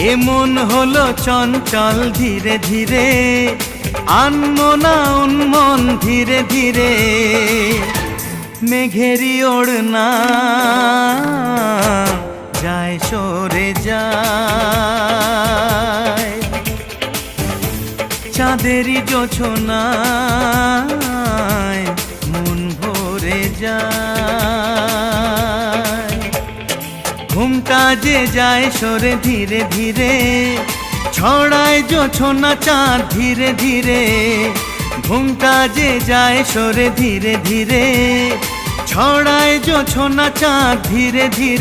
এমন হলো চঞ্চল ধীরে ধীরে, আনমো না উন্মন ধীরে ধীরে। মেঘেরি ওড়না যায় সরে যায়, চাঁদেরই জোছনায় মন ভরে যায়। ঘুমটা যে যায় সরে ধীরে ধীরে, ছড়ায় জোছনা চাঁদ ধীরে ধীরে। ঘুমটা যে যায় সরে ধীরে ধীরে, ছড়ায় জোছনা চাঁদ ধীরে ধীরে।